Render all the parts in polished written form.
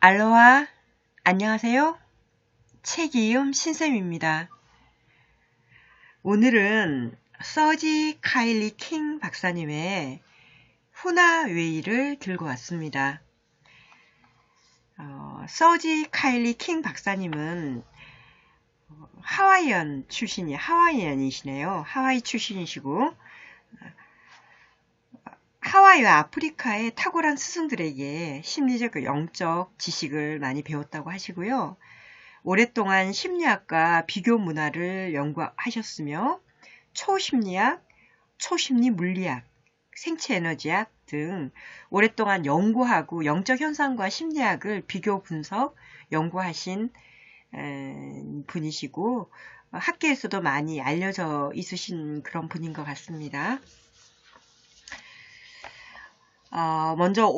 알로하, 안녕하세요. 책이음 신쌤입니다. 오늘은 서지 카일리 킹 박사님의 후나웨이를 들고 왔습니다. 서지 카일리 킹 박사님은 하와이안이시네요. 하와이 출신이시고 하와이와 아프리카의 탁월한 스승들에게 심리적 영적 지식을 많이 배웠다고 하시고요. 오랫동안 심리학과 비교 문화를 연구하셨으며 초심리학, 초심리 물리학, 생체 에너지학 등 오랫동안 연구하고 영적 현상과 심리학을 비교 분석 연구하신 분이시고 학계에서도 많이 알려져 있으신 그런 분인 것 같습니다. 먼저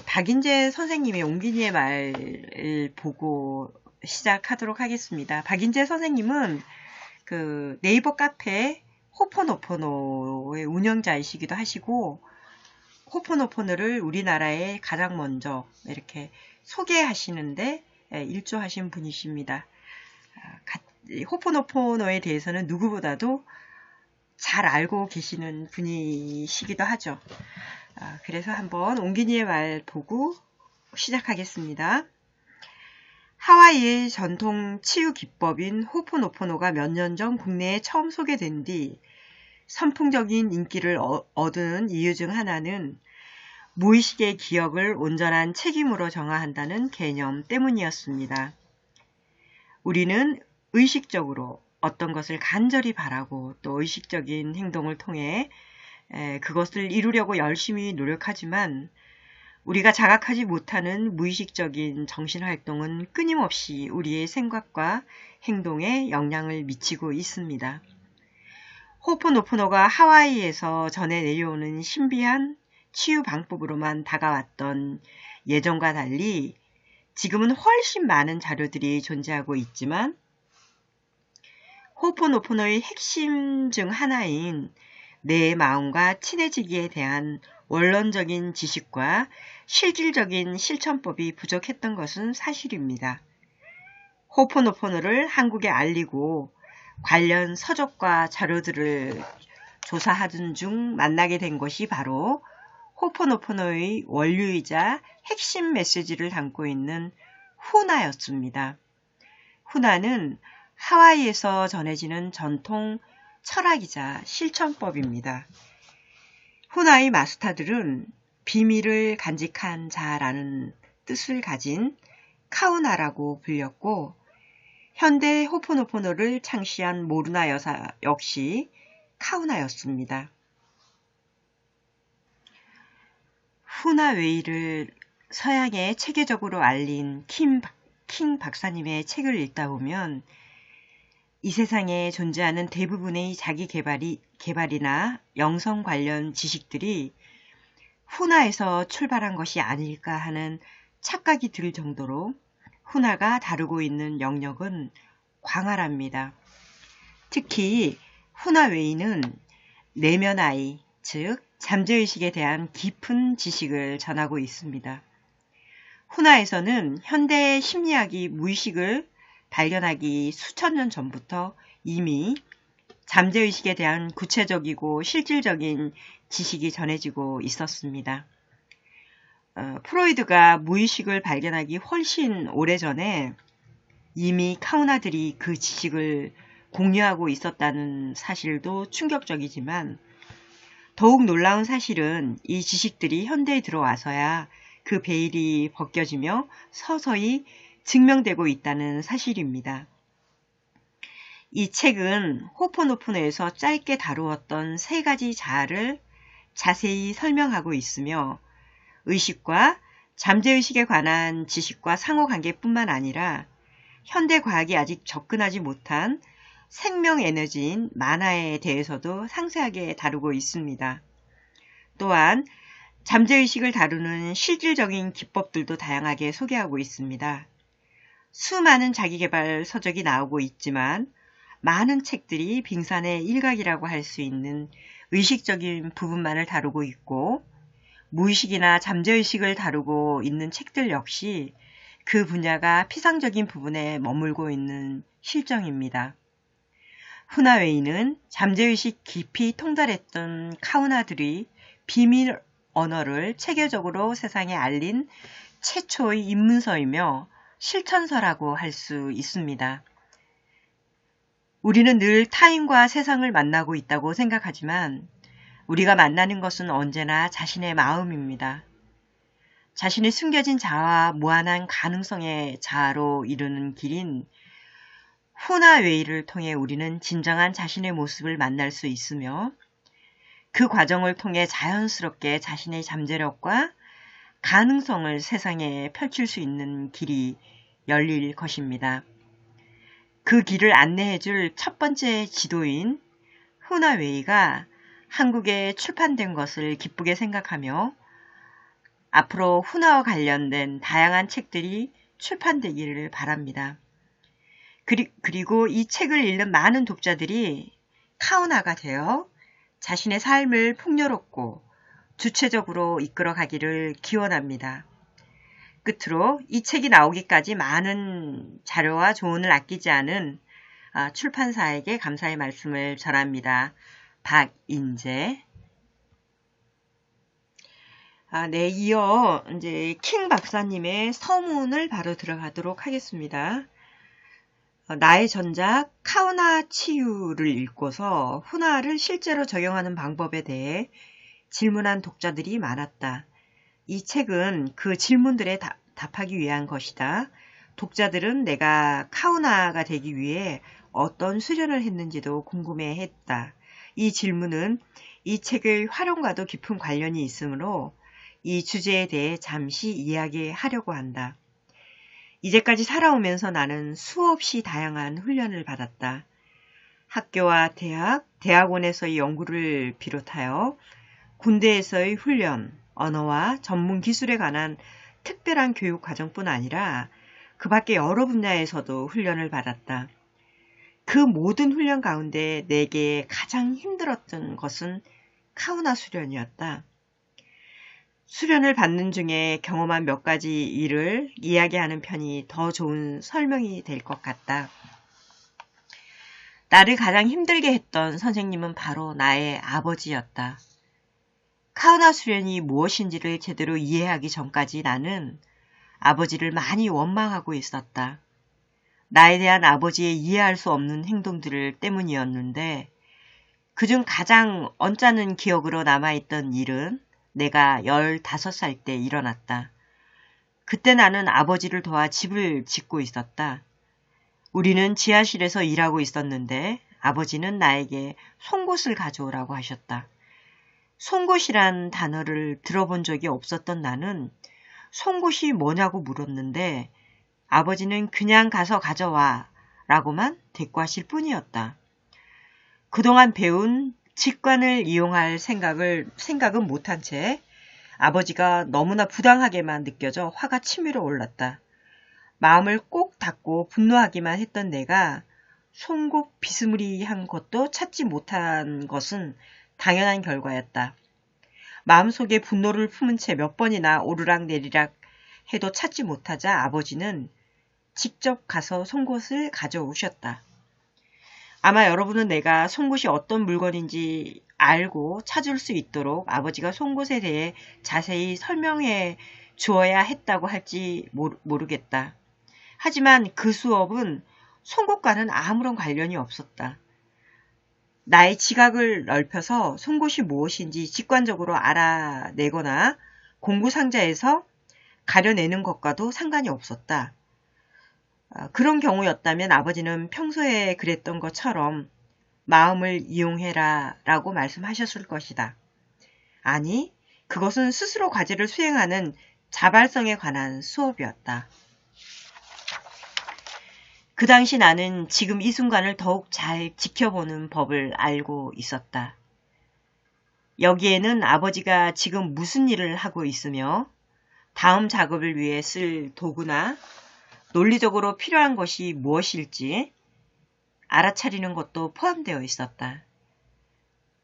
박인재 선생님의 옹기니의 말을 보고 시작하도록 하겠습니다. 박인재 선생님은 그 네이버 카페 호포노포노의 운영자이시기도 하시고 호포노포노를 우리나라에 가장 먼저 이렇게 소개하시는데 일조하신 분이십니다. 호포노포노에 대해서는 누구보다도 잘 알고 계시는 분이시기도 하죠. 그래서 한번 옹기니의 말 보고 시작하겠습니다. 하와이의 전통 치유 기법인 호포노포노가 몇 년 전 국내에 처음 소개된 뒤 선풍적인 인기를 얻은 이유 중 하나는 무의식의 기억을 온전한 책임으로 정화한다는 개념 때문이었습니다. 우리는 의식적으로 어떤 것을 간절히 바라고 또 의식적인 행동을 통해 그것을 이루려고 열심히 노력하지만 우리가 자각하지 못하는 무의식적인 정신활동은 끊임없이 우리의 생각과 행동에 영향을 미치고 있습니다. 호포노포노가 하와이에서 전해 내려오는 신비한 치유 방법으로만 다가왔던 예전과 달리 지금은 훨씬 많은 자료들이 존재하고 있지만 호포노포노의 핵심 중 하나인 내 마음과 친해지기에 대한 원론적인 지식과 실질적인 실천법이 부족했던 것은 사실입니다. 호포노포노를 한국에 알리고 관련 서적과 자료들을 조사하던 중 만나게 된 것이 바로 호포노포노의 원류이자 핵심 메시지를 담고 있는 후나였습니다. 후나는 하와이에서 전해지는 전통 철학이자 실천법입니다. 후나의 마스터들은 비밀을 간직한 자라는 뜻을 가진 카우나라고 불렸고 현대 호포노포노를 창시한 모루나 여사 역시 카우나였습니다. 후나웨이를 서양에 체계적으로 알린 킹 박사님의 책을 읽다 보면 이 세상에 존재하는 대부분의 자기 개발이나 영성 관련 지식들이 후나에서 출발한 것이 아닐까 하는 착각이 들 정도로 후나가 다루고 있는 영역은 광활합니다. 특히 후나웨이는 내면아이, 즉 잠재의식에 대한 깊은 지식을 전하고 있습니다. 후나에서는 현대 심리학이 무의식을 발견하기 수천 년 전부터 이미 잠재의식에 대한 구체적이고 실질적인 지식이 전해지고 있었습니다. 프로이드가 무의식을 발견하기 훨씬 오래전에 이미 카우나들이 그 지식을 공유하고 있었다는 사실도 충격적이지만 더욱 놀라운 사실은 이 지식들이 현대에 들어와서야 그 베일이 벗겨지며 서서히 증명되고 있다는 사실입니다. 이 책은 호포노포노에서 짧게 다루었던 세 가지 자아를 자세히 설명하고 있으며 의식과 잠재의식에 관한 지식과 상호관계뿐만 아니라 현대 과학이 아직 접근하지 못한 생명 에너지인 마나에 대해서도 상세하게 다루고 있습니다. 또한 잠재의식을 다루는 실질적인 기법들도 다양하게 소개하고 있습니다. 수많은 자기계발 서적이 나오고 있지만 많은 책들이 빙산의 일각이라고 할 수 있는 의식적인 부분만을 다루고 있고 무의식이나 잠재의식을 다루고 있는 책들 역시 그 분야가 피상적인 부분에 머물고 있는 실정입니다. 후나웨이는 잠재의식 깊이 통달했던 카우나들이 비밀 언어를 체계적으로 세상에 알린 최초의 입문서이며 실천서라고 할 수 있습니다. 우리는 늘 타인과 세상을 만나고 있다고 생각하지만 우리가 만나는 것은 언제나 자신의 마음입니다. 자신의 숨겨진 자아와 무한한 가능성의 자아로 이르는 길인 후나웨이를 통해 우리는 진정한 자신의 모습을 만날 수 있으며 그 과정을 통해 자연스럽게 자신의 잠재력과 가능성을 세상에 펼칠 수 있는 길이 열릴 것입니다. 그 길을 안내해줄 첫 번째 지도인 후나웨이가 한국에 출판된 것을 기쁘게 생각하며 앞으로 후나와 관련된 다양한 책들이 출판되기를 바랍니다. 그리고 이 책을 읽는 많은 독자들이 카우나가 되어 자신의 삶을 풍요롭고 주체적으로 이끌어가기를 기원합니다. 끝으로 이 책이 나오기까지 많은 자료와 조언을 아끼지 않은 출판사에게 감사의 말씀을 전합니다. 박인재. 네, 이어 이제 킹 박사님의 서문을 바로 들어가도록 하겠습니다. 나의 전작 카우나 치유를 읽고서 후나를 실제로 적용하는 방법에 대해 질문한 독자들이 많았다. 이 책은 그 질문들에 답하기 위한 것이다. 독자들은 내가 카우나가 되기 위해 어떤 수련을 했는지도 궁금해했다. 이 질문은 이 책의 활용과도 깊은 관련이 있으므로 이 주제에 대해 잠시 이야기하려고 한다. 이제까지 살아오면서 나는 수없이 다양한 훈련을 받았다. 학교와 대학원에서의 연구를 비롯하여 군대에서의 훈련, 언어와 전문 기술에 관한 특별한 교육 과정뿐 아니라 그 밖에 여러 분야에서도 훈련을 받았다. 그 모든 훈련 가운데 내게 가장 힘들었던 것은 카우나 수련이었다. 수련을 받는 중에 경험한 몇 가지 일을 이야기하는 편이 더 좋은 설명이 될 것 같다. 나를 가장 힘들게 했던 선생님은 바로 나의 아버지였다. 카우나 수련이 무엇인지를 제대로 이해하기 전까지 나는 아버지를 많이 원망하고 있었다. 나에 대한 아버지의 이해할 수 없는 행동들 때문이었는데 그중 가장 언짢은 기억으로 남아있던 일은 내가 15살 때 일어났다. 그때 나는 아버지를 도와 집을 짓고 있었다. 우리는 지하실에서 일하고 있었는데 아버지는 나에게 송곳을 가져오라고 하셨다. 송곳이란 단어를 들어본 적이 없었던 나는 송곳이 뭐냐고 물었는데 아버지는 그냥 가서 가져와 라고만 대꾸하실 뿐이었다. 그동안 배운 직관을 이용할 생각은 못한 채 아버지가 너무나 부당하게만 느껴져 화가 치밀어 올랐다. 마음을 꼭 닫고 분노하기만 했던 내가 송곳 비스무리한 것도 찾지 못한 것은 당연한 결과였다. 마음속에 분노를 품은 채 몇 번이나 오르락내리락 해도 찾지 못하자 아버지는 직접 가서 송곳을 가져오셨다. 아마 여러분은 내가 송곳이 어떤 물건인지 알고 찾을 수 있도록 아버지가 송곳에 대해 자세히 설명해 주어야 했다고 할지 모르겠다. 하지만 그 수업은 송곳과는 아무런 관련이 없었다. 나의 지각을 넓혀서 송곳이 무엇인지 직관적으로 알아내거나 공부상자에서 가려내는 것과도 상관이 없었다. 그런 경우였다면 아버지는 평소에 그랬던 것처럼 마음을 이용해라 라고 말씀하셨을 것이다. 아니, 그것은 스스로 과제를 수행하는 자발성에 관한 수업이었다. 그 당시 나는 지금 이 순간을 더욱 잘 지켜보는 법을 알고 있었다. 여기에는 아버지가 지금 무슨 일을 하고 있으며 다음 작업을 위해 쓸 도구나 논리적으로 필요한 것이 무엇일지 알아차리는 것도 포함되어 있었다.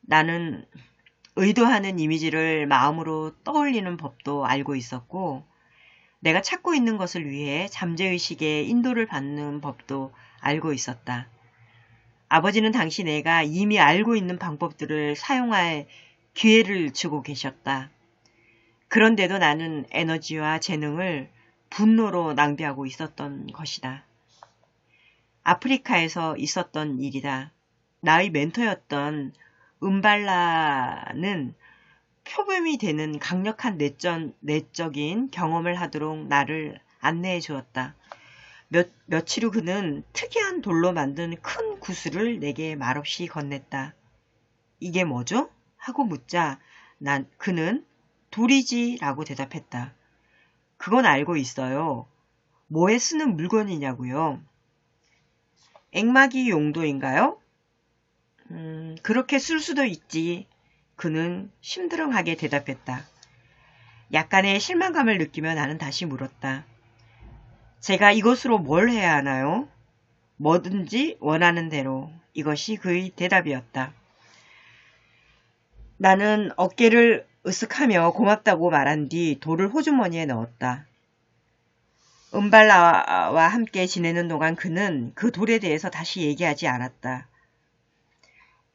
나는 의도하는 이미지를 마음으로 떠올리는 법도 알고 있었고, 내가 찾고 있는 것을 위해 잠재의식의 인도를 받는 법도 알고 있었다. 아버지는 당시 내가 이미 알고 있는 방법들을 사용할 기회를 주고 계셨다. 그런데도 나는 에너지와 재능을 분노로 낭비하고 있었던 것이다. 아프리카에서 있었던 일이다. 나의 멘토였던 음발라는 표범이 되는 강력한 내적인 경험을 하도록 나를 안내해 주었다. 며칠 후 그는 특이한 돌로 만든 큰 구슬을 내게 말없이 건넸다. 이게 뭐죠? 하고 묻자 그는 돌이지 라고 대답했다. 그건 알고 있어요. 뭐에 쓰는 물건이냐고요? 액마기 용도인가요? 그렇게 쓸 수도 있지. 그는 심드렁하게 대답했다. 약간의 실망감을 느끼며 나는 다시 물었다. 제가 이것으로 뭘 해야 하나요? 뭐든지 원하는 대로. 이것이 그의 대답이었다. 나는 어깨를 으쓱하며 고맙다고 말한 뒤 돌을 호주머니에 넣었다. 음발라와 함께 지내는 동안 그는 그 돌에 대해서 다시 얘기하지 않았다.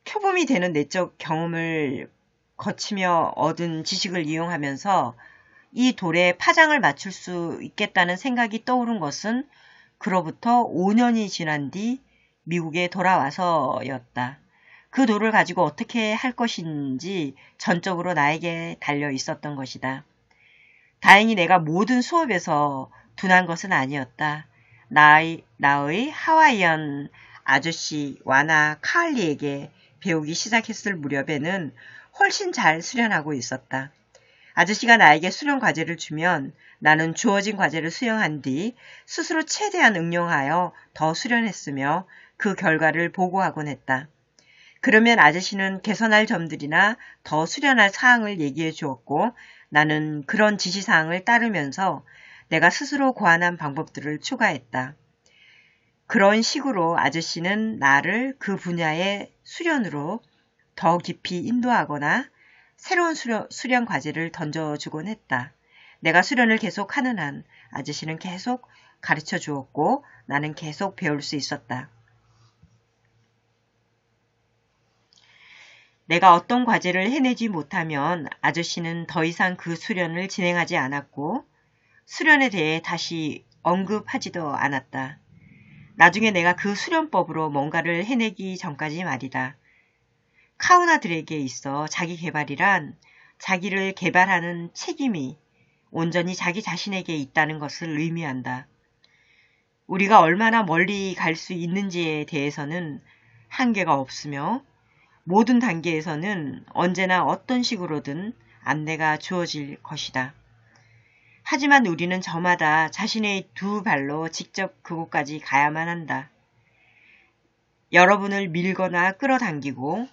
표범이 되는 내적 경험을 거치며 얻은 지식을 이용하면서 이 돌에 파장을 맞출 수 있겠다는 생각이 떠오른 것은 그로부터 5년이 지난 뒤 미국에 돌아와서였다. 그 돌을 가지고 어떻게 할 것인지 전적으로 나에게 달려 있었던 것이다. 다행히 내가 모든 수업에서 둔한 것은 아니었다. 나의 하와이안 아저씨 와나 카알리에게 배우기 시작했을 무렵에는 훨씬 잘 수련하고 있었다. 아저씨가 나에게 수련 과제를 주면 나는 주어진 과제를 수행한 뒤 스스로 최대한 응용하여 더 수련했으며 그 결과를 보고하곤 했다. 그러면 아저씨는 개선할 점들이나 더 수련할 사항을 얘기해 주었고 나는 그런 지시사항을 따르면서 내가 스스로 고안한 방법들을 추가했다. 그런 식으로 아저씨는 나를 그 분야의 수련으로 더 깊이 인도하거나 새로운 수련 과제를 던져주곤 했다. 내가 수련을 계속하는 한 아저씨는 계속 가르쳐 주었고 나는 계속 배울 수 있었다. 내가 어떤 과제를 해내지 못하면 아저씨는 더 이상 그 수련을 진행하지 않았고 수련에 대해 다시 언급하지도 않았다. 나중에 내가 그 수련법으로 뭔가를 해내기 전까지 말이다. 카우나들에게 있어 자기 개발이란 자기를 개발하는 책임이 온전히 자기 자신에게 있다는 것을 의미한다. 우리가 얼마나 멀리 갈 수 있는지에 대해서는 한계가 없으며 모든 단계에서는 언제나 어떤 식으로든 안내가 주어질 것이다. 하지만 우리는 저마다 자신의 두 발로 직접 그곳까지 가야만 한다. 여러분을 밀거나 끌어당기고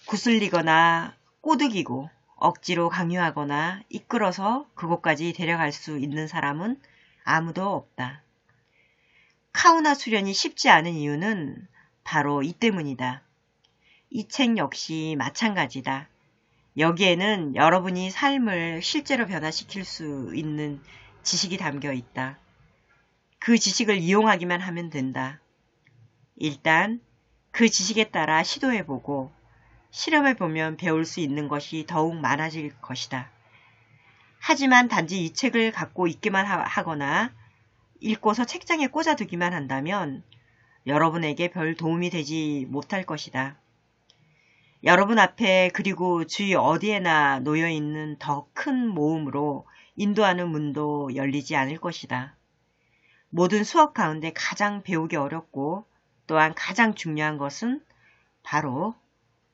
구슬리거나 꼬드기고 억지로 강요하거나 이끌어서 그곳까지 데려갈 수 있는 사람은 아무도 없다. 카우나 수련이 쉽지 않은 이유는 바로 이 때문이다. 이 책 역시 마찬가지다. 여기에는 여러분이 삶을 실제로 변화시킬 수 있는 지식이 담겨 있다. 그 지식을 이용하기만 하면 된다. 일단 그 지식에 따라 시도해보고 실험해보면 배울 수 있는 것이 더욱 많아질 것이다. 하지만 단지 이 책을 갖고 있기만 하거나 읽고서 책장에 꽂아두기만 한다면 여러분에게 별 도움이 되지 못할 것이다. 여러분 앞에 그리고 주위 어디에나 놓여있는 더 큰 모음으로 인도하는 문도 열리지 않을 것이다. 모든 수업 가운데 가장 배우기 어렵고 또한 가장 중요한 것은 바로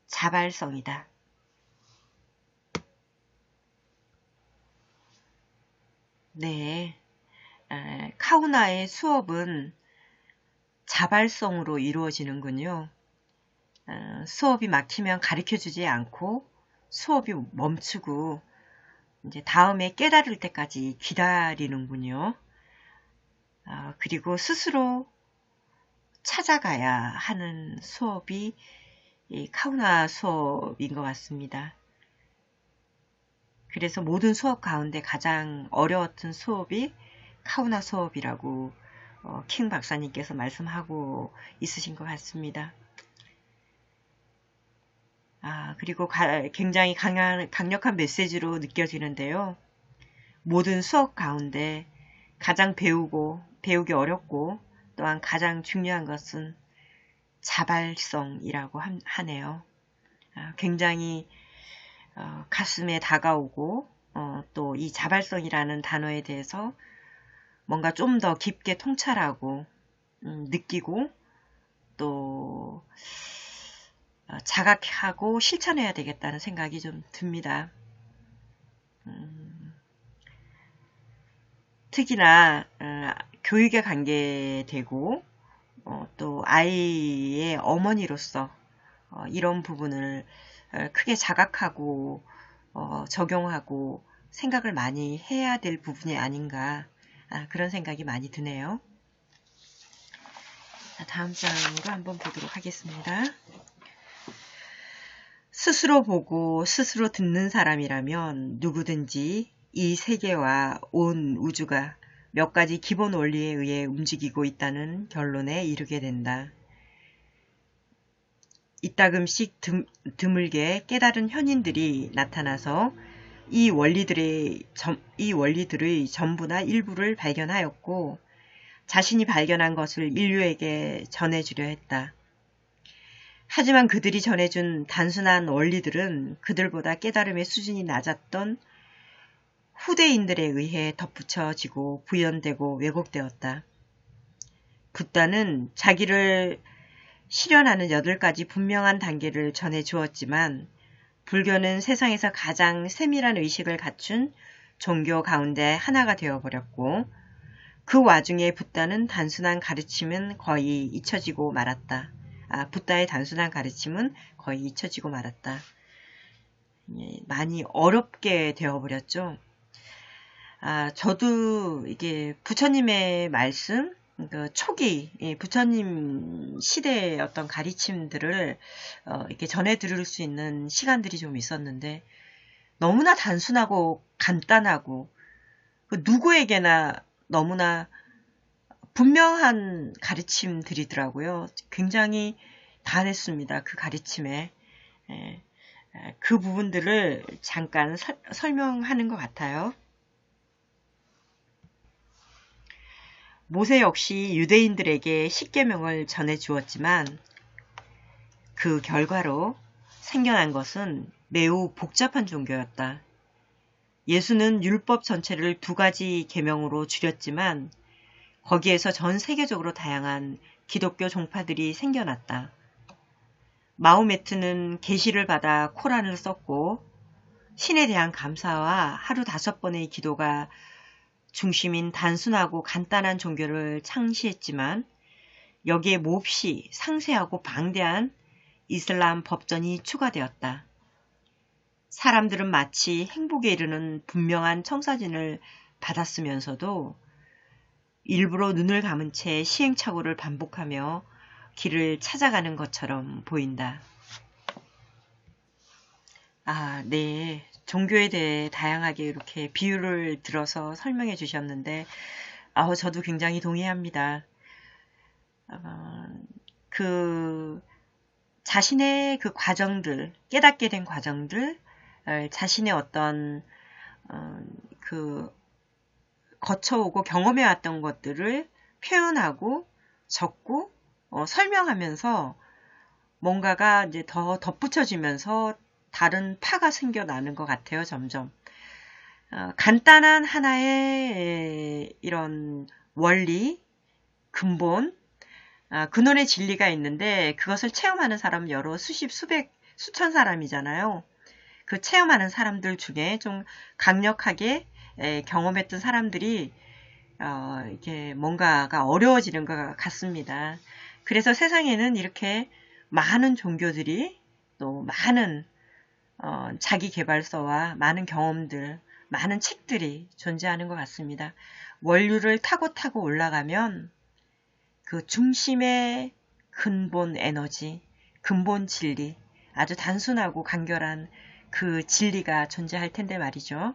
자발성이다. 네, 카우나의 수업은 자발성으로 이루어지는군요. 수업이 막히면 가르쳐주지 않고 수업이 멈추고 이제 다음에 깨달을 때까지 기다리는군요. 그리고 스스로 찾아가야 하는 수업이 이 카우나 수업인 것 같습니다. 그래서 모든 수업 가운데 가장 어려웠던 수업이 카우나 수업이라고 킹 박사님께서 말씀하고 있으신 것 같습니다. 그리고 굉장히 강력한 메시지로 느껴지는데요. 모든 수업 가운데 가장 배우기 어렵고 또한 가장 중요한 것은 자발성이라고 하네요. 굉장히 가슴에 다가오고 또 이 자발성이라는 단어에 대해서 뭔가 좀 더 깊게 통찰하고 느끼고 또 자각하고 실천해야 되겠다는 생각이 좀 듭니다. 특히나 교육에 관계되고 또 아이의 어머니로서 이런 부분을 크게 자각하고 적용하고 생각을 많이 해야 될 부분이 아닌가 그런 생각이 많이 드네요. 다음 장으로 한번 보도록 하겠습니다. 스스로 보고 스스로 듣는 사람이라면 누구든지 이 세계와 온 우주가 몇 가지 기본 원리에 의해 움직이고 있다는 결론에 이르게 된다. 이따금씩 드물게 깨달은 현인들이 나타나서 이 원리들의 전부나 일부를 발견하였고 자신이 발견한 것을 인류에게 전해주려 했다. 하지만 그들이 전해준 단순한 원리들은 그들보다 깨달음의 수준이 낮았던 후대인들에 의해 덧붙여지고 부연되고 왜곡되었다. 붓다는 자기를 실현하는 8가지 분명한 단계를 전해주었지만 불교는 세상에서 가장 세밀한 의식을 갖춘 종교 가운데 하나가 되어버렸고 그 와중에 붓다는 단순한 가르침은 거의 잊혀지고 말았다. 붓다의 단순한 가르침은 거의 잊혀지고 말았다. 많이 어렵게 되어버렸죠. 저도 이게 부처님의 말씀, 초기 부처님 시대의 어떤 가르침들을 이렇게 전해 들을 수 있는 시간들이 좀 있었는데 너무나 단순하고 간단하고 누구에게나 너무나 분명한 가르침들이더라고요. 굉장히 단했습니다. 그 가르침에. 그 부분들을 잠깐 설명하는 것 같아요. 모세 역시 유대인들에게 십계명을 전해주었지만 그 결과로 생겨난 것은 매우 복잡한 종교였다. 예수는 율법 전체를 2가지 계명으로 줄였지만 거기에서 전 세계적으로 다양한 기독교 종파들이 생겨났다. 마호메트는 계시를 받아 코란을 썼고 신에 대한 감사와 하루 5번의 기도가 중심인 단순하고 간단한 종교를 창시했지만 여기에 몹시 상세하고 방대한 이슬람 법전이 추가되었다. 사람들은 마치 행복에 이르는 분명한 청사진을 받았으면서도 일부러 눈을 감은 채 시행착오를 반복하며 길을 찾아가는 것처럼 보인다. 네. 종교에 대해 다양하게 이렇게 비유를 들어서 설명해 주셨는데 저도 굉장히 동의합니다. 자신의 그 과정들, 깨닫게 된 과정들, 자신의 어떤 거쳐오고 경험해왔던 것들을 표현하고 적고 설명하면서 뭔가가 이제 더 덧붙여지면서 다른 파가 생겨나는 것 같아요. 점점. 간단한 하나의 이런 원리, 근본, 근원의 진리가 있는데 그것을 체험하는 사람은 여러 수천 사람이잖아요. 그 체험하는 사람들 중에 좀 강력하게 경험했던 사람들이 이렇게 뭔가가 어려워지는 것 같습니다. 그래서 세상에는 이렇게 많은 종교들이 또 많은 자기 개발서와 많은 경험들, 많은 책들이 존재하는 것 같습니다. 원류를 타고 올라가면 그 중심의 근본 에너지, 근본 진리, 아주 단순하고 간결한 그 진리가 존재할 텐데 말이죠.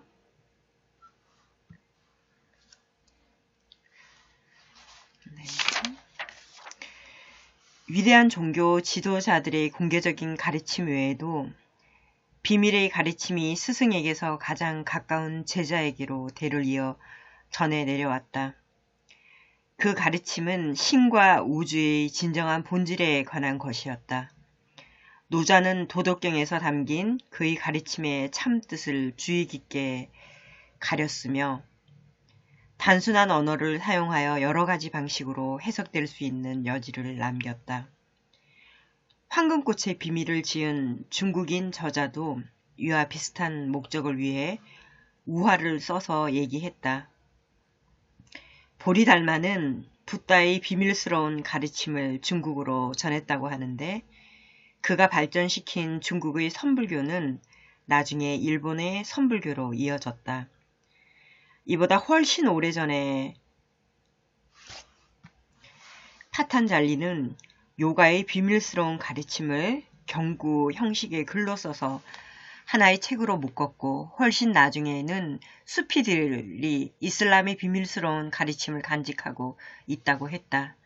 네. 위대한 종교 지도자들의 공개적인 가르침 외에도 비밀의 가르침이 스승에게서 가장 가까운 제자에게로 대를 이어 전해 내려왔다. 그 가르침은 신과 우주의 진정한 본질에 관한 것이었다. 노자는 도덕경에서 담긴 그의 가르침의 참뜻을 주의 깊게 가렸으며 단순한 언어를 사용하여 여러 가지 방식으로 해석될 수 있는 여지를 남겼다. 황금꽃의 비밀을 지은 중국인 저자도 이와 비슷한 목적을 위해 우화를 써서 얘기했다. 보리달마는 붓다의 비밀스러운 가르침을 중국으로 전했다고 하는데 그가 발전시킨 중국의 선불교는 나중에 일본의 선불교로 이어졌다. 이보다 훨씬 오래전에 파탄잘리는 요가의 비밀스러운 가르침을 경구 형식의 글로 써서 하나의 책으로 묶었고 훨씬 나중에는 수피들이 이슬람의 비밀스러운 가르침을 간직하고 있다고 했다.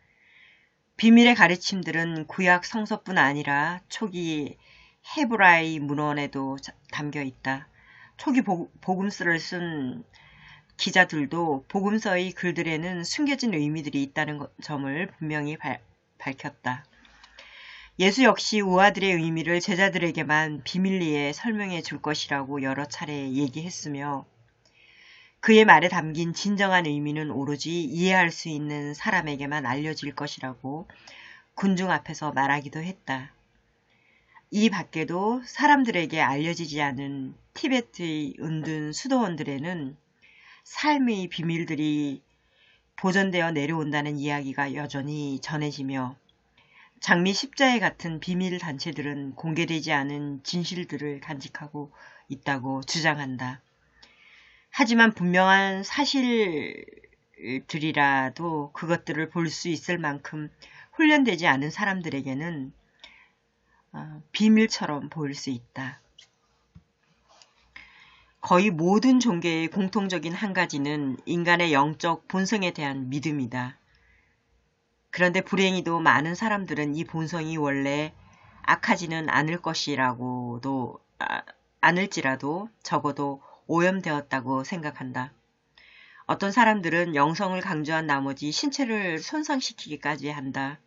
비밀의 가르침들은 구약 성서뿐 아니라 초기 헤브라이 문헌에도 담겨 있다. 초기 복음서를 쓴 기자들도 복음서의 글들에는 숨겨진 의미들이 있다는 점을 분명히 밝혔다. 예수 역시 우화들의 의미를 제자들에게만 비밀리에 설명해 줄 것이라고 여러 차례 얘기했으며 그의 말에 담긴 진정한 의미는 오로지 이해할 수 있는 사람에게만 알려질 것이라고 군중 앞에서 말하기도 했다. 이 밖에도 사람들에게 알려지지 않은 티베트의 은둔 수도원들에는 삶의 비밀들이 보존되어 내려온다는 이야기가 여전히 전해지며 장미 십자에 같은 비밀 단체들은 공개되지 않은 진실들을 간직하고 있다고 주장한다. 하지만 분명한 사실들이라도 그것들을 볼 수 있을 만큼 훈련되지 않은 사람들에게는 비밀처럼 보일 수 있다. 거의 모든 종교의 공통적인 한 가지는 인간의 영적 본성에 대한 믿음이다. 그런데 불행히도 많은 사람들은 이 본성이 원래 악하지는 않을 것이라고도 않을지라도 적어도 오염되었다고 생각한다. 어떤 사람들은 영성을 강조한 나머지 신체를 손상시키기까지 한다.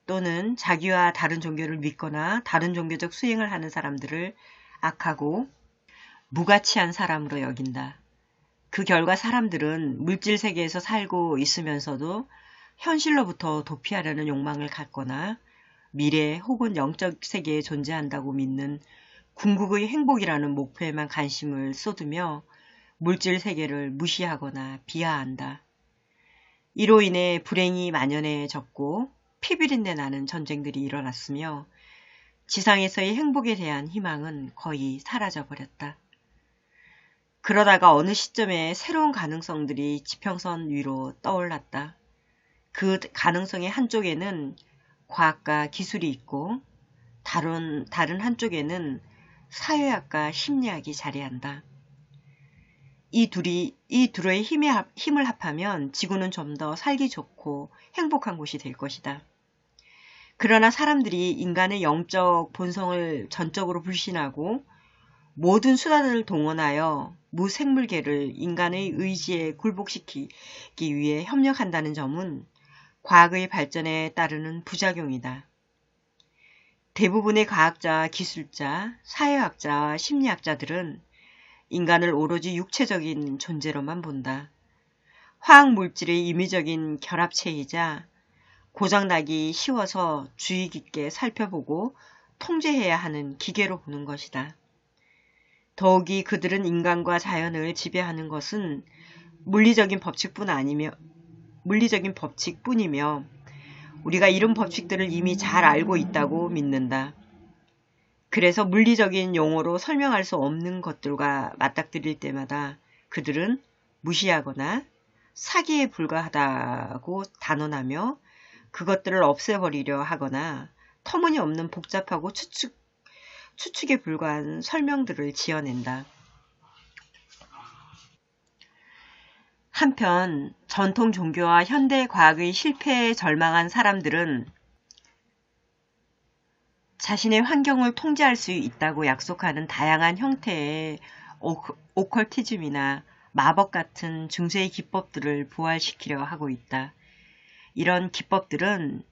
또는 자기와 다른 종교를 믿거나 다른 종교적 수행을 하는 사람들을 악하고 무가치한 사람으로 여긴다. 그 결과 사람들은 물질 세계에서 살고 있으면서도 현실로부터 도피하려는 욕망을 갖거나 미래 혹은 영적 세계에 존재한다고 믿는 궁극의 행복이라는 목표에만 관심을 쏟으며 물질 세계를 무시하거나 비하한다. 이로 인해 불행이 만연해졌고 피비린내 나는 전쟁들이 일어났으며 지상에서의 행복에 대한 희망은 거의 사라져버렸다. 그러다가 어느 시점에 새로운 가능성들이 지평선 위로 떠올랐다. 그 가능성의 한쪽에는 과학과 기술이 있고 다른 한쪽에는 사회학과 심리학이 자리한다. 이 둘의 힘을 합하면 지구는 좀 더 살기 좋고 행복한 곳이 될 것이다. 그러나 사람들이 인간의 영적 본성을 전적으로 불신하고 모든 수단을 동원하여 무생물계를 인간의 의지에 굴복시키기 위해 협력한다는 점은 과학의 발전에 따르는 부작용이다. 대부분의 과학자, 기술자, 사회학자, 심리학자들은 인간을 오로지 육체적인 존재로만 본다. 화학물질의 임의적인 결합체이자 고장나기 쉬워서 주의 깊게 살펴보고 통제해야 하는 기계로 보는 것이다. 더욱이 그들은 인간과 자연을 지배하는 것은 물리적인 법칙뿐이며 우리가 이런 법칙들을 이미 잘 알고 있다고 믿는다. 그래서 물리적인 용어로 설명할 수 없는 것들과 맞닥뜨릴 때마다 그들은 무시하거나 사기에 불과하다고 단언하며 그것들을 없애버리려 하거나 터무니없는 복잡하고 추측에 불과한 설명들을 지어낸다. 한편 전통 종교와 현대 과학의 실패에 절망한 사람들은 자신의 환경을 통제할 수 있다고 약속하는 다양한 형태의 오컬티즘이나 마법 같은 중세의 기법들을 부활시키려 하고 있다. 이런 기법들은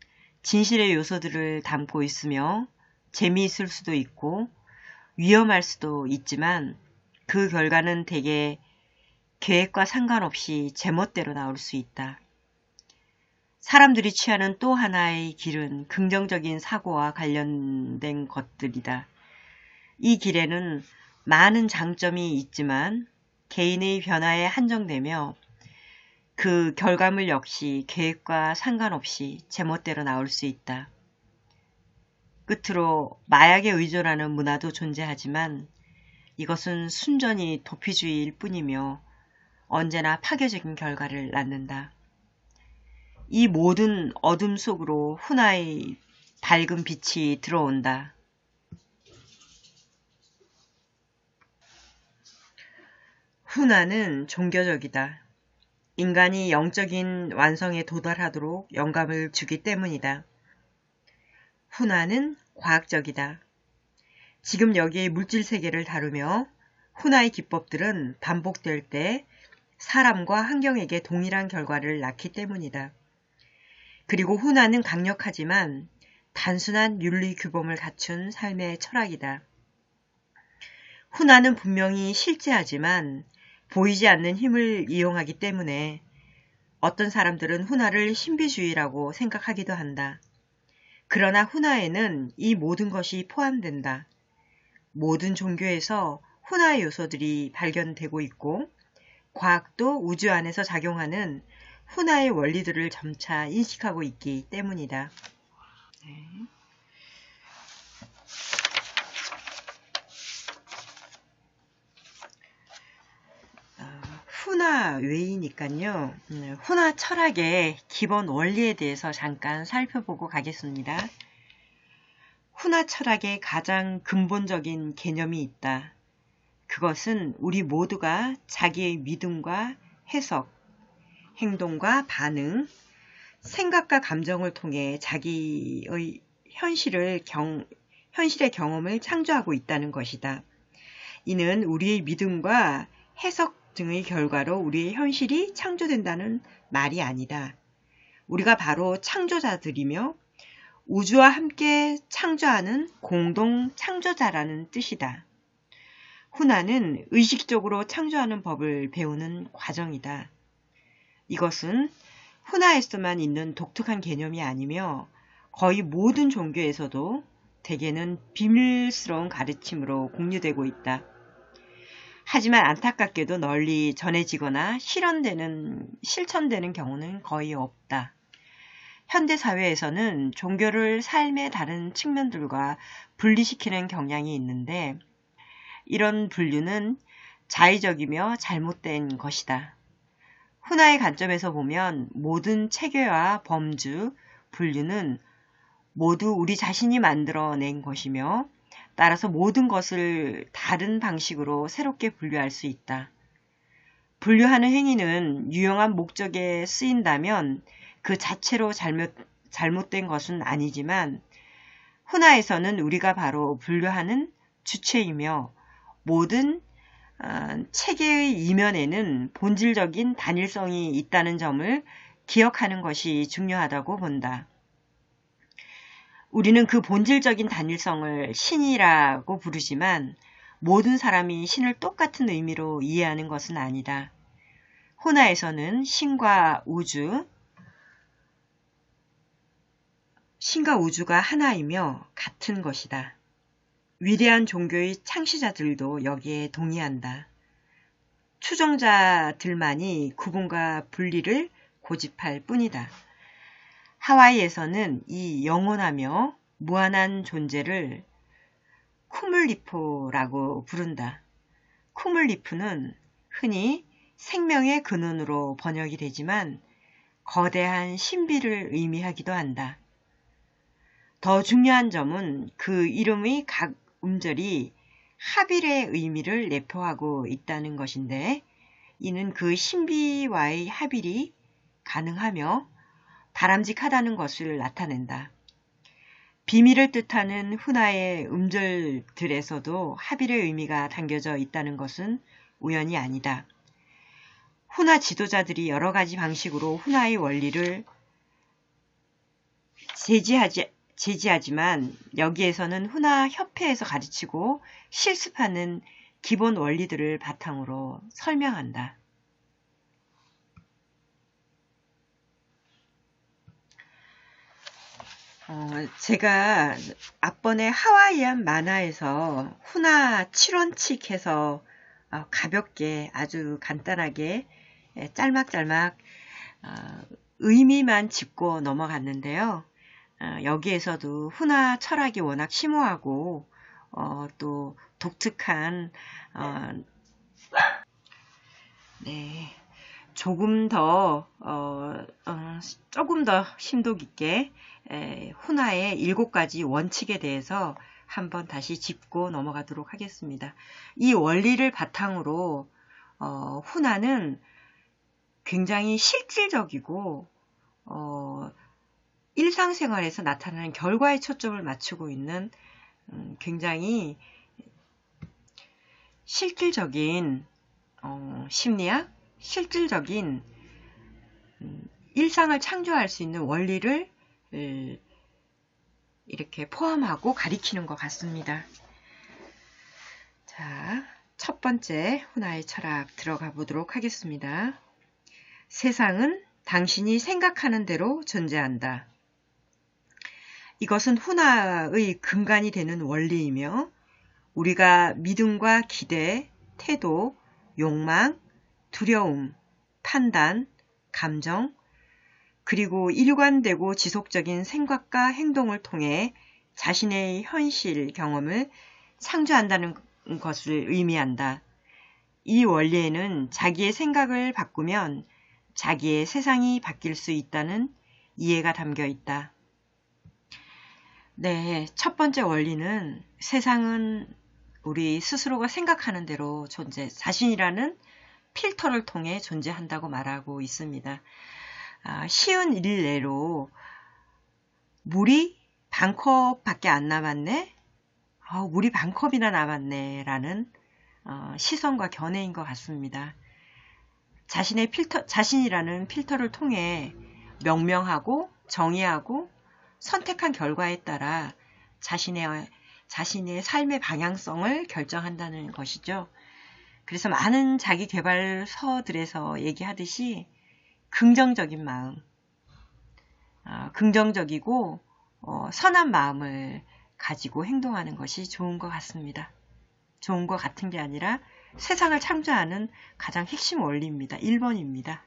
진실의 요소들을 담고 있으며 재미있을 수도 있고 위험할 수도 있지만 그 결과는 대개 계획과 상관없이 제멋대로 나올 수 있다. 사람들이 취하는 또 하나의 길은 긍정적인 사고와 관련된 것들이다. 이 길에는 많은 장점이 있지만 개인의 변화에 한정되며 그 결과물 역시 계획과 상관없이 제멋대로 나올 수 있다. 끝으로 마약에 의존하는 문화도 존재하지만 이것은 순전히 도피주의일 뿐이며 언제나 파괴적인 결과를 낳는다. 이 모든 어둠 속으로 훈화의 밝은 빛이 들어온다. 훈화는 종교적이다. 인간이 영적인 완성에 도달하도록 영감을 주기 때문이다. 훈화는 과학적이다. 지금 여기의 물질 세계를 다루며 훈화의 기법들은 반복될 때 사람과 환경에게 동일한 결과를 낳기 때문이다. 그리고 훈화는 강력하지만 단순한 윤리 규범을 갖춘 삶의 철학이다. 훈화는 분명히 실제하지만 보이지 않는 힘을 이용하기 때문에 어떤 사람들은 훈화를 신비주의라고 생각하기도 한다. 그러나 훈화에는 이 모든 것이 포함된다. 모든 종교에서 훈화의 요소들이 발견되고 있고 과학도 우주 안에서 작용하는 훈화의 원리들을 점차 인식하고 있기 때문이다. 네. 훈화 외이니까요. 훈화 철학의 기본 원리에 대해서 잠깐 살펴보고 가겠습니다. 훈화 철학의 가장 근본적인 개념이 있다. 그것은 우리 모두가 자기의 믿음과 해석, 행동과 반응, 생각과 감정을 통해 자기의 현실의 경험을 창조하고 있다는 것이다. 이는 우리의 믿음과 해석 등의 결과로 우리의 현실이 창조된다는 말이 아니다. 우리가 바로 창조자들이며 우주와 함께 창조하는 공동 창조자라는 뜻이다. 훈화는 의식적으로 창조하는 법을 배우는 과정이다. 이것은 훈화에서만 있는 독특한 개념이 아니며 거의 모든 종교에서도 대개는 비밀스러운 가르침으로 공유되고 있다. 하지만 안타깝게도 널리 전해지거나 실천되는 경우는 거의 없다. 현대사회에서는 종교를 삶의 다른 측면들과 분리시키는 경향이 있는데 이런 분류는 자의적이며 잘못된 것이다. 훈화의 관점에서 보면 모든 체계와 범주, 분류는 모두 우리 자신이 만들어낸 것이며 따라서 모든 것을 다른 방식으로 새롭게 분류할 수 있다. 분류하는 행위는 유용한 목적에 쓰인다면 그 자체로 잘못된 것은 아니지만 훈화에서는 우리가 바로 분류하는 주체이며 모든 체계의 이면에는 본질적인 단일성이 있다는 점을 기억하는 것이 중요하다고 본다. 우리는 그 본질적인 단일성을 신이라고 부르지만 모든 사람이 신을 똑같은 의미로 이해하는 것은 아니다. 훈화에서는 신과 우주가 하나이며 같은 것이다. 위대한 종교의 창시자들도 여기에 동의한다. 추종자들만이 구분과 분리를 고집할 뿐이다. 하와이에서는 이 영원하며 무한한 존재를 쿠물리프라고 부른다. 쿠물리프는 흔히 생명의 근원으로 번역이 되지만 거대한 신비를 의미하기도 한다. 더 중요한 점은 그 이름의 각 음절이 합일의 의미를 내포하고 있다는 것인데, 이는 그 신비와의 합일이 가능하며 바람직하다는 것을 나타낸다. 비밀을 뜻하는 훈화의 음절들에서도 합일의 의미가 담겨져 있다는 것은 우연이 아니다. 훈화 지도자들이 여러 가지 방식으로 훈화의 원리를 제지하지만 여기에서는 훈화 협회에서 가르치고 실습하는 기본 원리들을 바탕으로 설명한다. 제가 앞번에 하와이안 만화에서 훈화 7원칙 해서 가볍게 아주 간단하게 짤막짤막 의미만 짚고 넘어갔는데요. 여기에서도 훈화 철학이 워낙 심오하고 또 독특한 조금 더 조금 더 심도 깊게 훈화의 7가지 원칙에 대해서 한번 다시 짚고 넘어가도록 하겠습니다. 이 원리를 바탕으로 훈화는 굉장히 실질적이고 일상생활에서 나타나는 결과에 초점을 맞추고 있는 굉장히 실질적인 심리학, 실질적인 일상을 창조할 수 있는 원리를 이렇게 포함하고 가리키는 것 같습니다. 자, 첫 번째 훈화의 철학 들어가 보도록 하겠습니다. 세상은 당신이 생각하는 대로 존재한다. 이것은 훈화의 근간이 되는 원리이며 우리가 믿음과 기대, 태도, 욕망, 두려움, 판단, 감정, 그리고 일관되고 지속적인 생각과 행동을 통해 자신의 현실 경험을 창조한다는 것을 의미한다. 이 원리에는 자기의 생각을 바꾸면 자기의 세상이 바뀔 수 있다는 이해가 담겨 있다. 네, 첫 번째 원리는 세상은 우리 스스로가 생각하는 대로 자신이라는 필터를 통해 존재한다고 말하고 있습니다. 쉬운 일례로 물이 반컵밖에 안 남았네? 물이 반컵이나 남았네 라는 시선과 견해인 것 같습니다. 자신이라는 필터를 통해 명명하고 정의하고 선택한 결과에 따라 자신의 삶의 방향성을 결정한다는 것이죠. 그래서 많은 자기계발서들에서 얘기하듯이 긍정적인 마음, 긍정적이고 선한 마음을 가지고 행동하는 것이 좋은 것 같습니다. 좋은 것 같은 게 아니라 세상을 창조하는 가장 핵심 원리입니다. 1번입니다.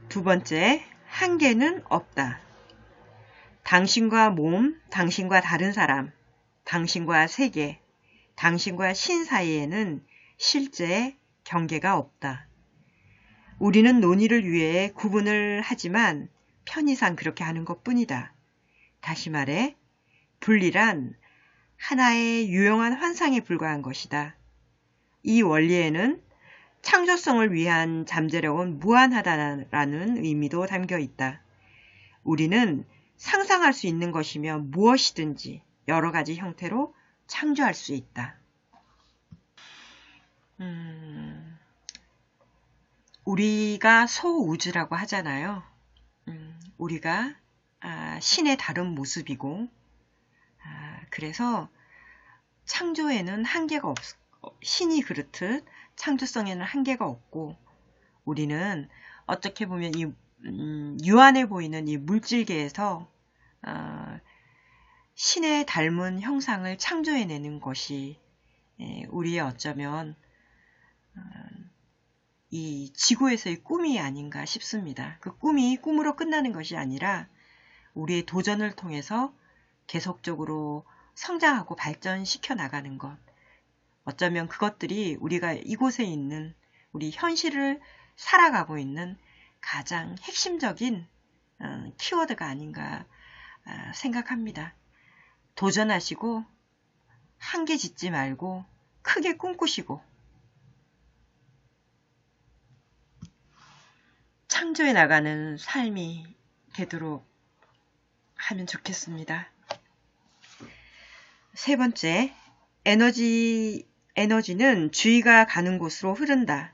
두 번째, 한계는 없다. 당신과 몸, 당신과 다른 사람, 당신과 세계, 당신과 신 사이에는 실제 경계가 없다. 우리는 논의를 위해 구분을 하지만 편의상 그렇게 하는 것뿐이다. 다시 말해, 분리란 하나의 유용한 환상에 불과한 것이다. 이 원리에는 창조성을 위한 잠재력은 무한하다라는 의미도 담겨 있다. 우리는 상상할 수 있는 것이며 무엇이든지 여러 가지 형태로 창조할 수 있다. 우리가 소우주라고 하잖아요. 우리가 신의 다른 모습이고, 그래서 창조에는 한계가 신이 그렇듯 창조성에는 한계가 없고, 우리는 어떻게 보면 이 유한해 보이는 이 물질계에서 신의 닮은 형상을 창조해내는 것이 우리의 어쩌면 이 지구에서의 꿈이 아닌가 싶습니다. 그 꿈이 꿈으로 끝나는 것이 아니라 우리의 도전을 통해서 계속적으로 성장하고 발전시켜 나가는 것. 어쩌면 그것들이 우리가 이곳에 있는 우리 현실을 살아가고 있는 가장 핵심적인 키워드가 아닌가 생각합니다. 도전하시고 한계 짓지 말고 크게 꿈꾸시고 창조해 나가는 삶이 되도록 하면 좋겠습니다. 세 번째, 에너지는 주의가 가는 곳으로 흐른다.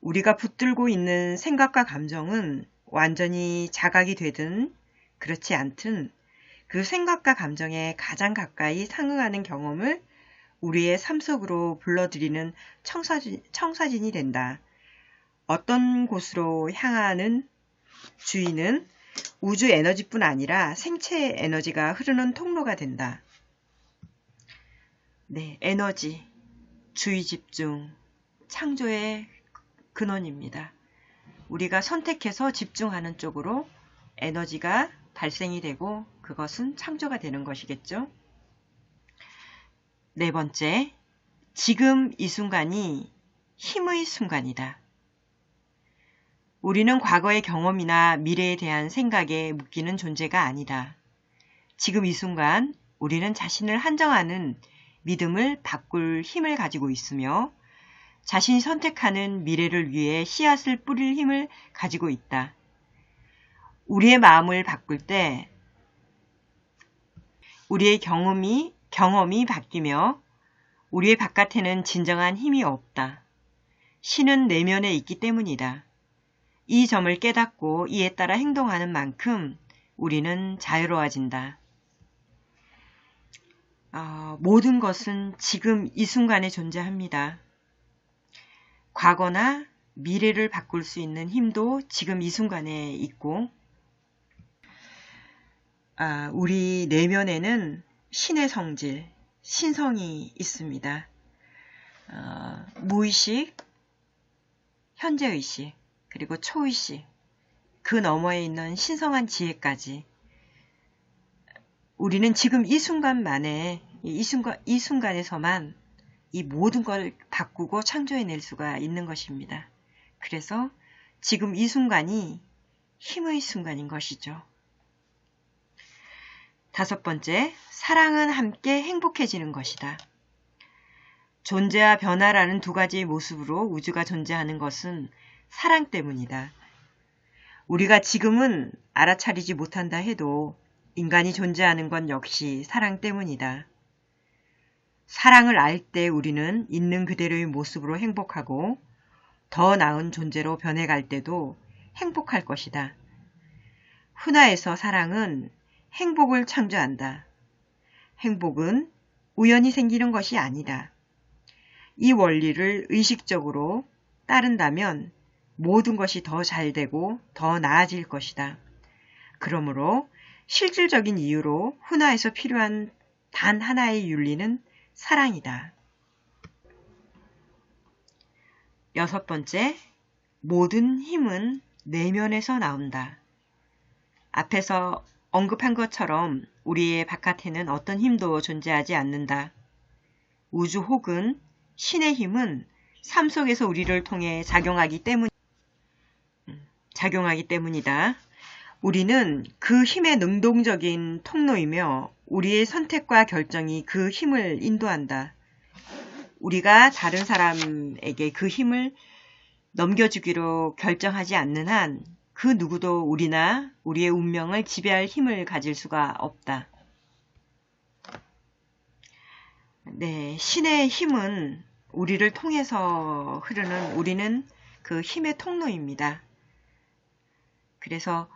우리가 붙들고 있는 생각과 감정은 완전히 자각이 되든 그렇지 않든 그 생각과 감정에 가장 가까이 상응하는 경험을 우리의 삶 속으로 불러들이는 청사진이 된다. 어떤 곳으로 향하는 주의는 우주 에너지뿐 아니라 생체 에너지가 흐르는 통로가 된다. 네, 에너지, 주의 집중, 창조의 근원입니다. 우리가 선택해서 집중하는 쪽으로 에너지가 발생이 되고 그것은 창조가 되는 것이겠죠. 네 번째, 지금 이 순간이 힘의 순간이다. 우리는 과거의 경험이나 미래에 대한 생각에 묶이는 존재가 아니다. 지금 이 순간 우리는 자신을 한정하는 믿음을 바꿀 힘을 가지고 있으며 자신이 선택하는 미래를 위해 씨앗을 뿌릴 힘을 가지고 있다. 우리의 마음을 바꿀 때 우리의 경험이 바뀌며 우리의 바깥에는 진정한 힘이 없다. 신은 내면에 있기 때문이다. 이 점을 깨닫고 이에 따라 행동하는 만큼 우리는 자유로워진다. 모든 것은 지금 이 순간에 존재합니다. 과거나 미래를 바꿀 수 있는 힘도 지금 이 순간에 있고 우리 내면에는 신의 성질, 신성이 있습니다. 무의식, 현재의식, 그리고 초의식, 그 너머에 있는 신성한 지혜까지 우리는 지금 이 순간만에 이 순간에서만 이 모든 걸 바꾸고 창조해낼 수가 있는 것입니다. 그래서 지금 이 순간이 힘의 순간인 것이죠. 다섯 번째, 사랑은 함께 행복해지는 것이다. 존재와 변화라는 두 가지의 모습으로 우주가 존재하는 것은 사랑 때문이다. 우리가 지금은 알아차리지 못한다 해도 인간이 존재하는 건 역시 사랑 때문이다. 사랑을 알 때 우리는 있는 그대로의 모습으로 행복하고 더 나은 존재로 변해갈 때도 행복할 것이다. 훈화에서 사랑은 행복을 창조한다. 행복은 우연히 생기는 것이 아니다. 이 원리를 의식적으로 따른다면 모든 것이 더 잘되고 더 나아질 것이다. 그러므로 실질적인 이유로 훈화에서 필요한 단 하나의 윤리는 사랑이다. 여섯 번째, 모든 힘은 내면에서 나온다. 앞에서 언급한 것처럼 우리의 바깥에는 어떤 힘도 존재하지 않는다. 우주 혹은 신의 힘은 삶 속에서 우리를 통해 작용하기 때문이다. 우리는 그 힘의 능동적인 통로이며 우리의 선택과 결정이 그 힘을 인도한다. 우리가 다른 사람에게 그 힘을 넘겨주기로 결정하지 않는 한 그 누구도 우리나 우리의 운명을 지배할 힘을 가질 수가 없다. 네, 신의 힘은 우리를 통해서 흐르는 우리는 그 힘의 통로입니다. 그래서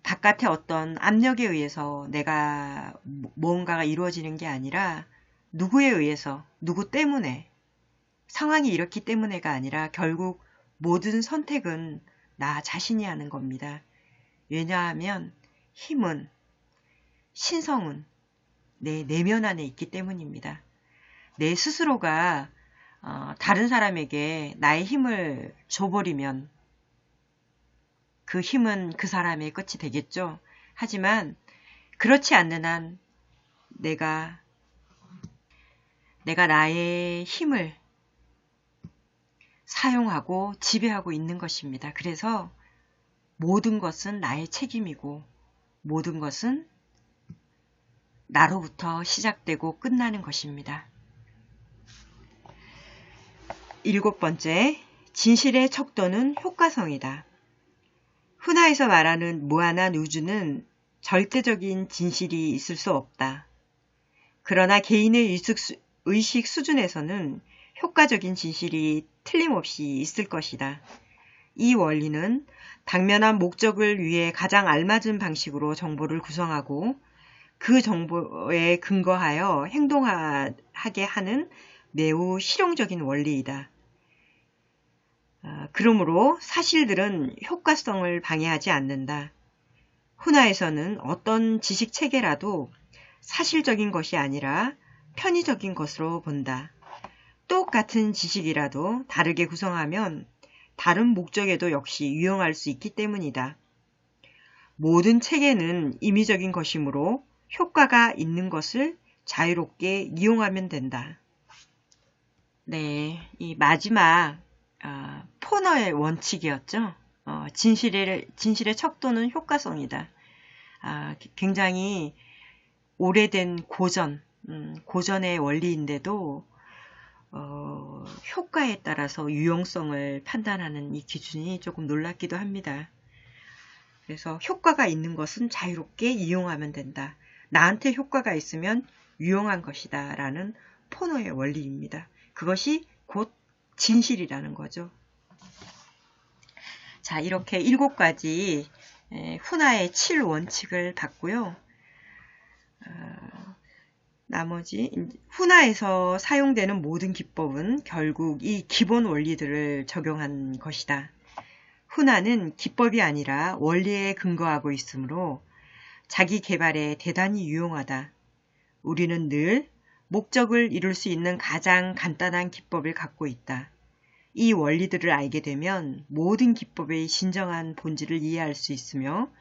바깥에 어떤 압력에 의해서 내가 무언가가 이루어지는 게 아니라 누구에 의해서, 누구 때문에, 상황이 이렇기 때문에가 아니라 결국 모든 선택은 나 자신이 하는 겁니다. 왜냐하면 힘은, 신성은 내 내면 안에 있기 때문입니다. 내 스스로가 다른 사람에게 나의 힘을 줘버리면 그 힘은 그 사람의 끝이 되겠죠. 하지만 그렇지 않는 한 내가 나의 힘을 사용하고 지배하고 있는 것입니다. 그래서 모든 것은 나의 책임이고 모든 것은 나로부터 시작되고 끝나는 것입니다. 7번째, 진실의 척도는 효과성이다. 훈화에서 말하는 무한한 우주는 절대적인 진실이 있을 수 없다. 그러나 개인의 의식 수준에서는 효과적인 진실이 틀림없이 있을 것이다. 이 원리는 당면한 목적을 위해 가장 알맞은 방식으로 정보를 구성하고 그 정보에 근거하여 행동하게 하는 매우 실용적인 원리이다. 그러므로 사실들은 효과성을 방해하지 않는다. 훈화에서는 어떤 지식 체계라도 사실적인 것이 아니라 편의적인 것으로 본다. 똑같은 지식이라도 다르게 구성하면 다른 목적에도 역시 유용할 수 있기 때문이다. 모든 체계는 임의적인 것이므로 효과가 있는 것을 자유롭게 이용하면 된다. 네, 이 마지막 포너의 원칙이었죠. 진실의 척도는 효과성이다. 굉장히 오래된 고전의 원리인데도 효과에 따라서 유용성을 판단하는 이 기준이 조금 놀랍기도 합니다. 그래서 효과가 있는 것은 자유롭게 이용하면 된다. 나한테 효과가 있으면 유용한 것이다 라는 포너의 원리입니다. 그것이 곧 진실이라는 거죠. 자, 이렇게 7가지 훈화의 7원칙을 봤고요. 나머지 훈화에서 사용되는 모든 기법은 결국 이 기본 원리들을 적용한 것이다. 훈화는 기법이 아니라 원리에 근거하고 있으므로 자기 개발에 대단히 유용하다. 우리는 늘 목적을 이룰 수 있는 가장 간단한 기법을 갖고 있다. 이 원리들을 알게 되면 모든 기법의 진정한 본질을 이해할 수 있으며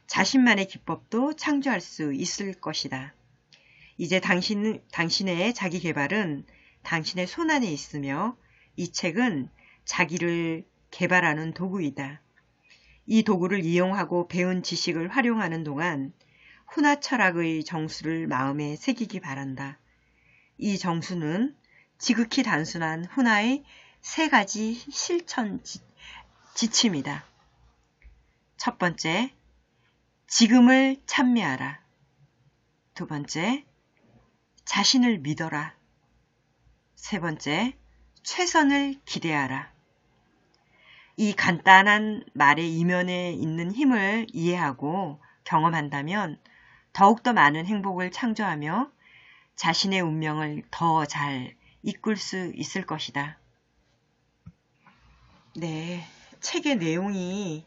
자신만의 기법도 창조할 수 있을 것이다. 이제 당신의 자기 개발은 당신의 손안에 있으며 이 책은 자기를 개발하는 도구이다. 이 도구를 이용하고 배운 지식을 활용하는 동안 훈화 철학의 정수를 마음에 새기기 바란다. 이 정수는 지극히 단순한 훈화의 3가지 실천 지침이다. 첫 번째, 지금을 찬미하라. 두 번째, 자신을 믿어라. 세 번째, 최선을 기대하라. 이 간단한 말의 이면에 있는 힘을 이해하고 경험한다면 더욱더 많은 행복을 창조하며 자신의 운명을 더 잘 이끌 수 있을 것이다. 네, 책의 내용이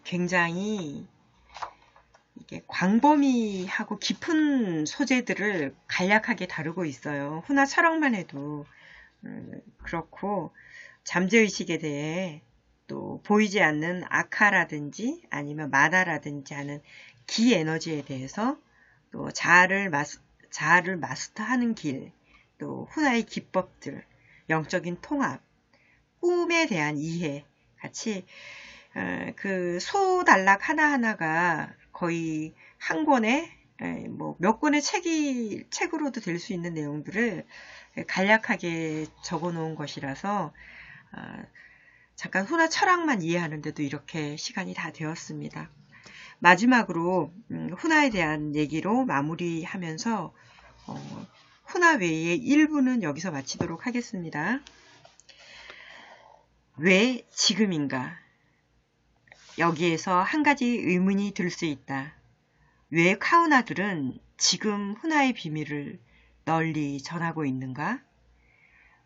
굉장히 이게 광범위하고 깊은 소재들을 간략하게 다루고 있어요. 훈화 철학만 해도 그렇고 잠재의식에 대해 또 보이지 않는 아카라든지 아니면 마다라든지 하는 기 에너지에 대해서 또 자아를 마스터하는 길, 또 훈화의 기법들, 영적인 통합, 꿈에 대한 이해 같이 그 소단락 하나하나가 거의 한 권에 몇 권의 책으로도 될 수 있는 내용들을 간략하게 적어 놓은 것이라서 잠깐 훈화 철학만 이해하는데도 이렇게 시간이 다 되었습니다. 마지막으로 훈화에 대한 얘기로 마무리하면서 훈화 외의 1부는 여기서 마치도록 하겠습니다. 왜 지금인가? 여기에서 한 가지 의문이 들 수 있다. 왜 카우나들은 지금 훈화의 비밀을 널리 전하고 있는가?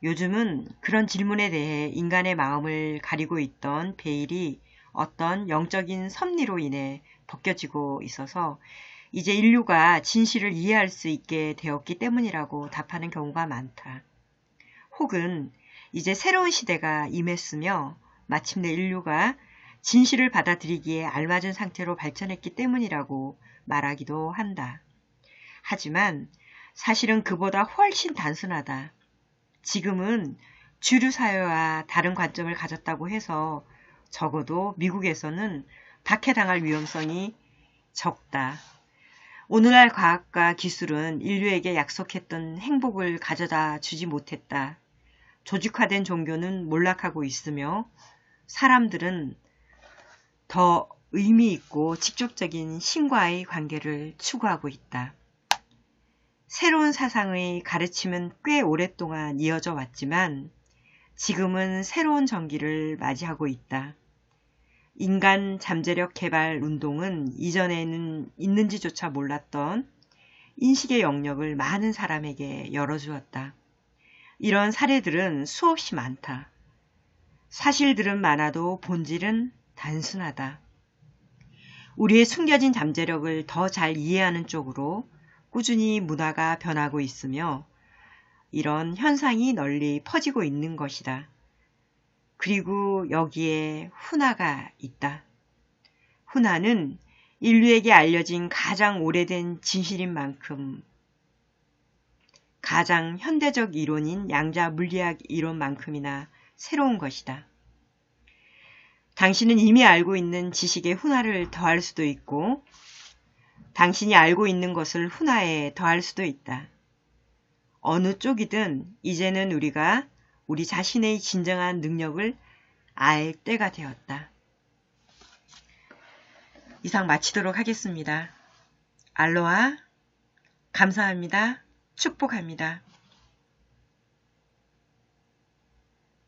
요즘은 그런 질문에 대해 인간의 마음을 가리고 있던 베일이 어떤 영적인 섭리로 인해 벗겨지고 있어서 이제 인류가 진실을 이해할 수 있게 되었기 때문이라고 답하는 경우가 많다. 혹은 이제 새로운 시대가 임했으며 마침내 인류가 진실을 받아들이기에 알맞은 상태로 발전했기 때문이라고 말하기도 한다. 하지만 사실은 그보다 훨씬 단순하다. 지금은 주류 사회와 다른 관점을 가졌다고 해서 적어도 미국에서는 박해당할 위험성이 적다. 오늘날 과학과 기술은 인류에게 약속했던 행복을 가져다 주지 못했다. 조직화된 종교는 몰락하고 있으며 사람들은 더 의미 있고 직접적인 신과의 관계를 추구하고 있다. 새로운 사상의 가르침은 꽤 오랫동안 이어져 왔지만 지금은 새로운 전기를 맞이하고 있다. 인간 잠재력 개발 운동은 이전에는 있는지조차 몰랐던 인식의 영역을 많은 사람에게 열어주었다. 이런 사례들은 수없이 많다. 사실들은 많아도 본질은 단순하다. 우리의 숨겨진 잠재력을 더 잘 이해하는 쪽으로 꾸준히 문화가 변하고 있으며 이런 현상이 널리 퍼지고 있는 것이다. 그리고 여기에 훈화가 있다. 훈화는 인류에게 알려진 가장 오래된 진실인 만큼 가장 현대적 이론인 양자 물리학 이론만큼이나 새로운 것이다. 당신은 이미 알고 있는 지식에 훈화를 더할 수도 있고 당신이 알고 있는 것을 훈화에 더할 수도 있다. 어느 쪽이든 이제는 우리가 우리 자신의 진정한 능력을 알 때가 되었다. 이상 마치도록 하겠습니다. 알로하, 감사합니다. 축복합니다.